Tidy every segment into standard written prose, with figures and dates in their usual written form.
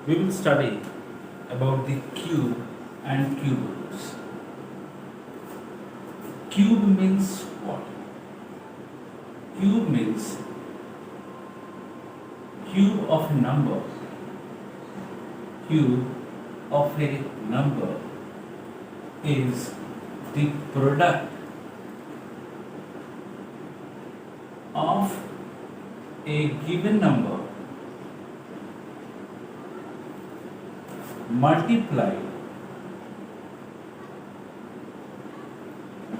we will study about the cube and cube roots. Cube means what? Cube means cube of a number. Cube of a number is the product of a given number multiplied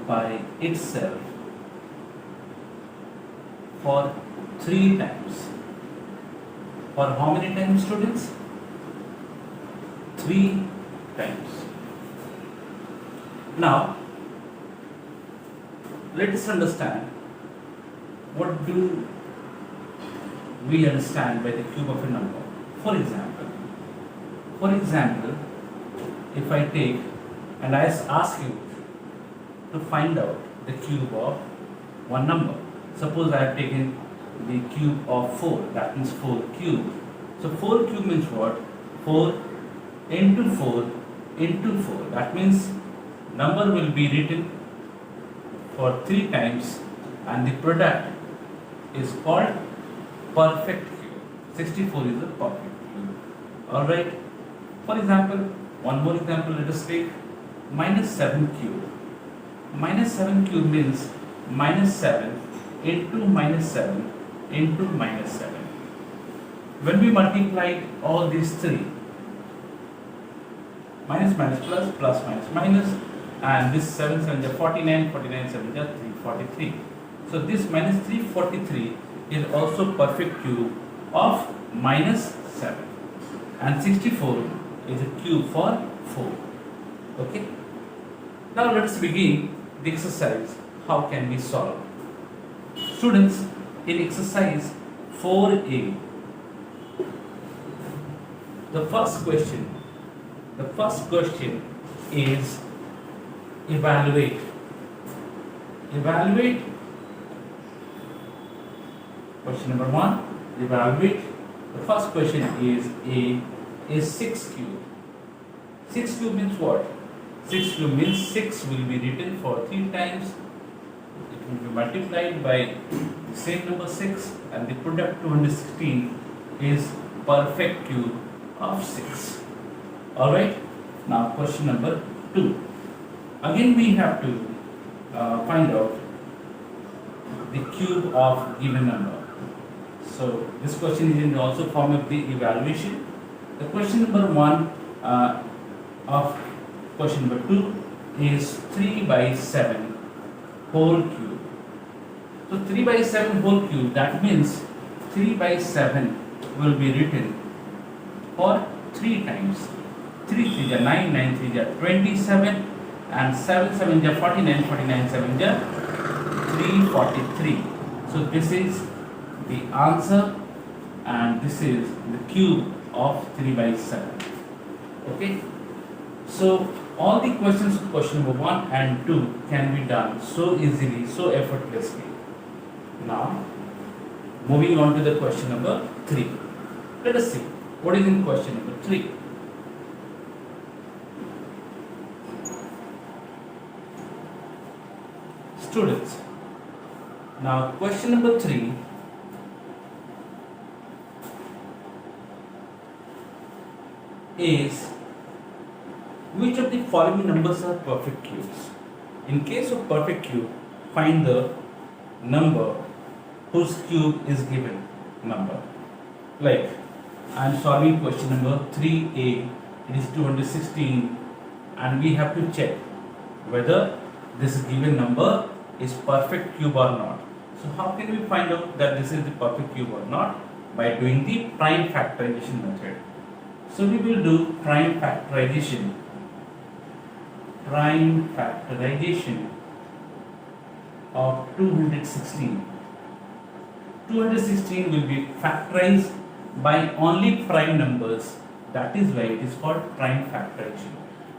by itself for 3 times. For how many times, students? 3 times. Now, let us understand what do we understand by the cube of a number. For example, if I take and I ask you to find out the cube of one number. Suppose I have taken the cube of 4, that means 4 cube. So 4 cube means what? 4 into 4 into 4. That means number will be written for 3 times and the product is called perfect cube. 64 is a perfect cube. Alright. For example, one more example, let us take minus 7 cube. Minus 7 cube means minus 7 into minus 7 into minus 7. When we multiply all these 3, minus minus plus, plus minus minus, and this 7 7 is 49, 49 7 is 343. So this minus 343 is also perfect cube of minus 7, and 64 is a cube for 4. Okay. Now let's begin the exercise. How can we solve? Students, in exercise 4a, the first question is evaluate. Question number 1, evaluate. The first question is 6 cube. 6 cube means what? 6 cube means 6 will be written for 3 times. It will be multiplied by the same number 6, and the product 216 is perfect cube of 6. Alright. Now question number 2. Again we have to find out the cube of given number. So this question is in the also form of the evaluation. The question number 1 of question number 2 is 3 by 7 whole cube. So 3 by 7 whole cube, that means 3 by 7 will be written for 3 times. 3 3 is 9, 9 3 is 27, and 7 7 is 49, 49 7 is 343. So this is the answer, and this is the cube of 3 by 7. Okay. So all the questions of question number 1 and 2 can be done so easily, so effortlessly. Now, moving on to the question number 3. Let us see what is in question number 3. Students, now question number 3 is which of the following numbers are perfect cubes? In case of perfect cube, find the number whose cube is given number. Like I am solving question number 3a, it is 216, and we have to check whether this given number is perfect cube or not. So how can we find out that this is the perfect cube or not? By doing the prime factorization method. So we will do prime factorization. Prime factorization of 216. 216 will be factorized by only prime numbers. That is why it is called prime factorization.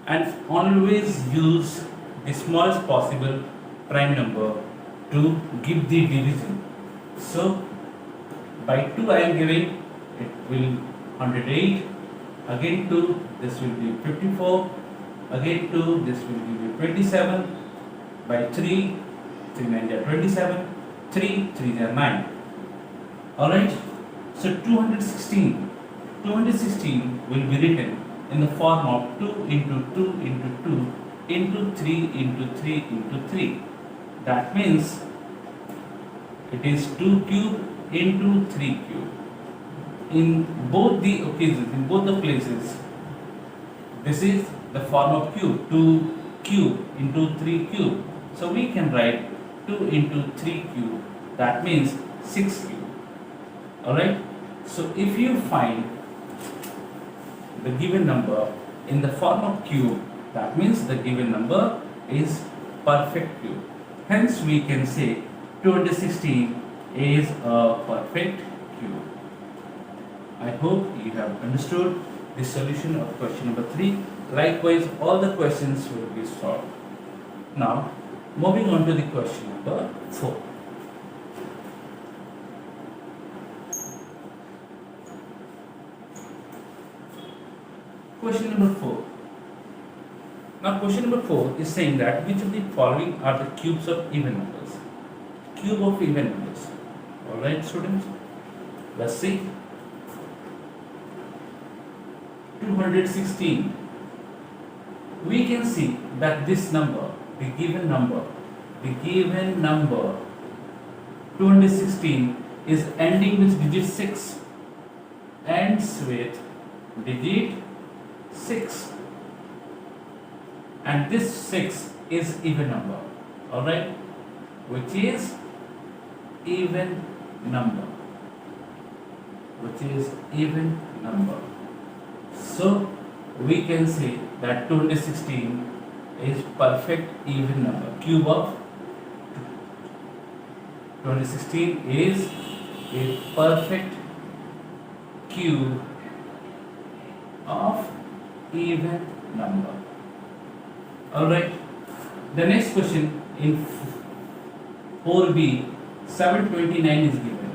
And always use the smallest possible prime number to give the division. So by 2 I am giving, it will 108, again 2, this will be 54, again 2, this will give you 27, by 3, 3 9 are 27, 3 3 are 9. Alright, so 216 will be written in the form of 2 into 2 into 2 into 3 into 3 into 3. That means it is 2 cube into 3 cube. In both the occasions, in both the places, this is the form of cube, 2 cube into 3 cube. So we can write 2 into 3 cube, that means 6 cube. Alright, so if you find the given number in the form of cube, that means the given number is perfect cube. Hence we can say 216 is a perfect cube. I hope you have understood the solution of question number 3. Likewise, all the questions will be solved. Now, moving on to the question number 4. Question number 4. Now, question number 4 is saying that which of the following are the cubes of even numbers? Cube of even numbers. Alright, students, let's see. 216. We can see that this number, the given number 216 is ending with digit 6, ends with digit 6, and this 6 is even number. Alright, which is even number, so we can say that 216 is perfect even number. Cube of 216 is a perfect cube of even number. Alright, the next question in 4b, 729 is given.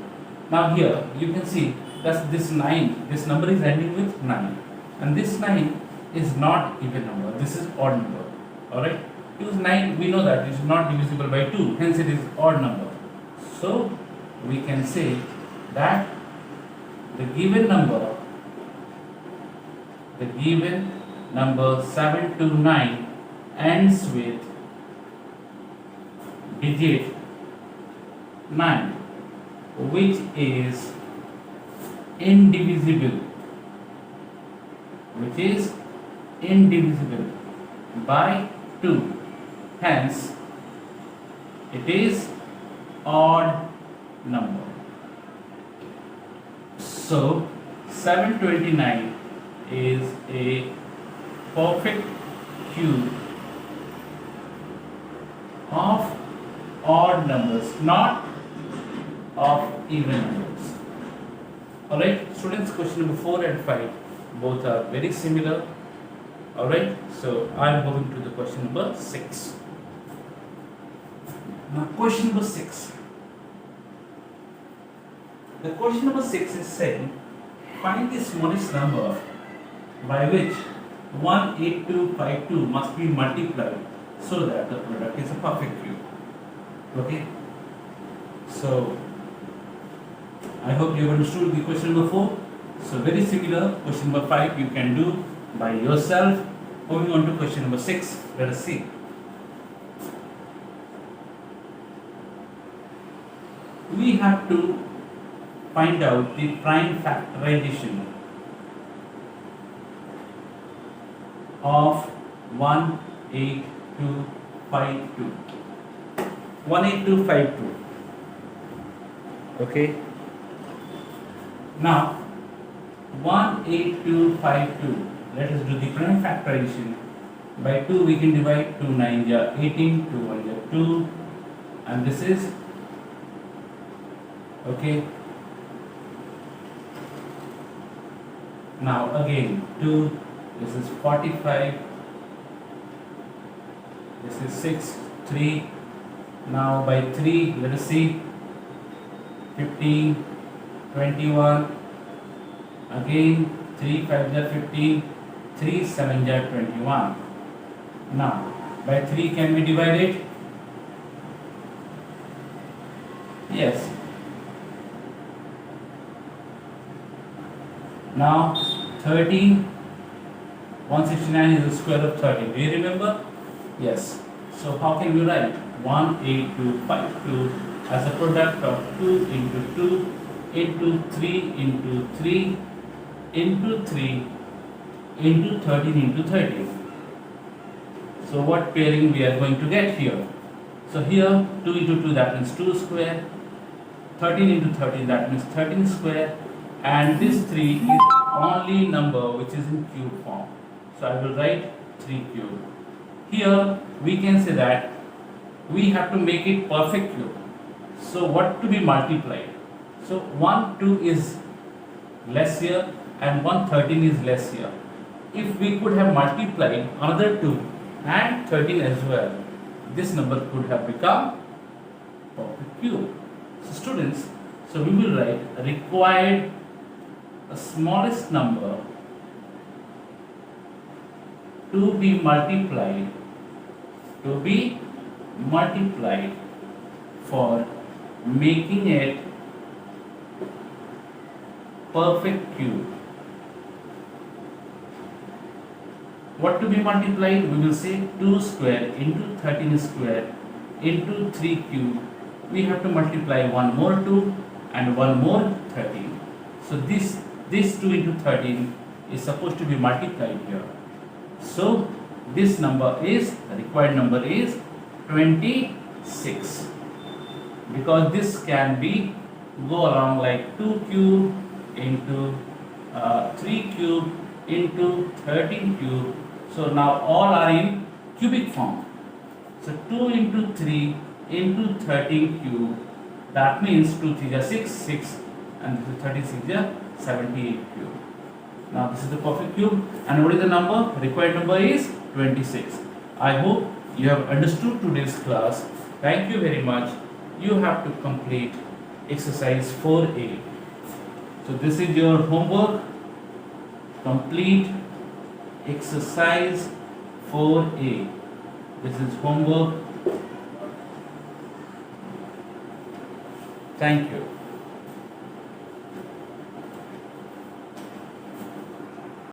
Now here you can see that this 9, this number is ending with 9, and this 9 is not even number, this is odd number. Alright, because 9 we know that it is not divisible by 2, hence it is odd number. So we can say that the given number 729 ends with digit 9, which is indivisible, by 2, hence it is odd number. So 729 is a perfect cube of odd numbers, not of even numbers. Alright, students, question number 4 and 5 both are very similar. Alright, so I am moving to the question number 6. Now, question number 6. The question number 6 is saying, find the smallest number by which 18252 must be multiplied so that the product is a perfect cube. Okay, so I hope you have understood the question number 4. So very similar, question number 5 you can do by yourself. Moving on to question number 6, let us see. We have to find out the prime factorization of 18252. 18252. Okay. Now 18252. Let us do the prime factorization. By 2 we can divide. 2 9 are 18, 2 1 are 2, and this is okay. Now again 2, this is 45, this is 6, 3. Now by 3, let us see, 15, 21, again 3 5 are 15, 3 7 are 21. Now, by 3 can be divided? Yes. Now, 13, 169 is the square of 13. Do you remember? Yes. So, how can we write 18252 as a product of 2 into 2 into 3 into 3 into 3 into 13 into 13. So what pairing we are going to get here? So here 2 into 2, that means 2 square, 13 into 13, that means 13 square, and this 3 is only number which is in cube form. So I will write 3 cube. Here we can say that we have to make it perfect cube. So what to be multiplied? So 1 2 is less here and 1 13 is less here. If we could have multiplied another 2 and 13 as well, this number could have become perfect cube. So students, so we will write required the smallest number to be multiplied for making it perfect cube. What to be multiplied? We will say 2 square into 13 square into 3 cube. We have to multiply one more 2 and one more 13. So this 2 into 13 is supposed to be multiplied here. So this number is, the required number is 26. Because this can be go along like 2 cube into 3 cube into 13 cube. So now all are in cubic form. So 2 into 3 into 13 cube, that means 2 3 is 6, 6 and this is 36 is 78 cube. Now this is the perfect cube, and what is the number? Required number is 26. I hope you have understood today's class. Thank you very much. You have to complete exercise 4A. So this is your homework. Complete exercise 4A. This is homework. Thank you.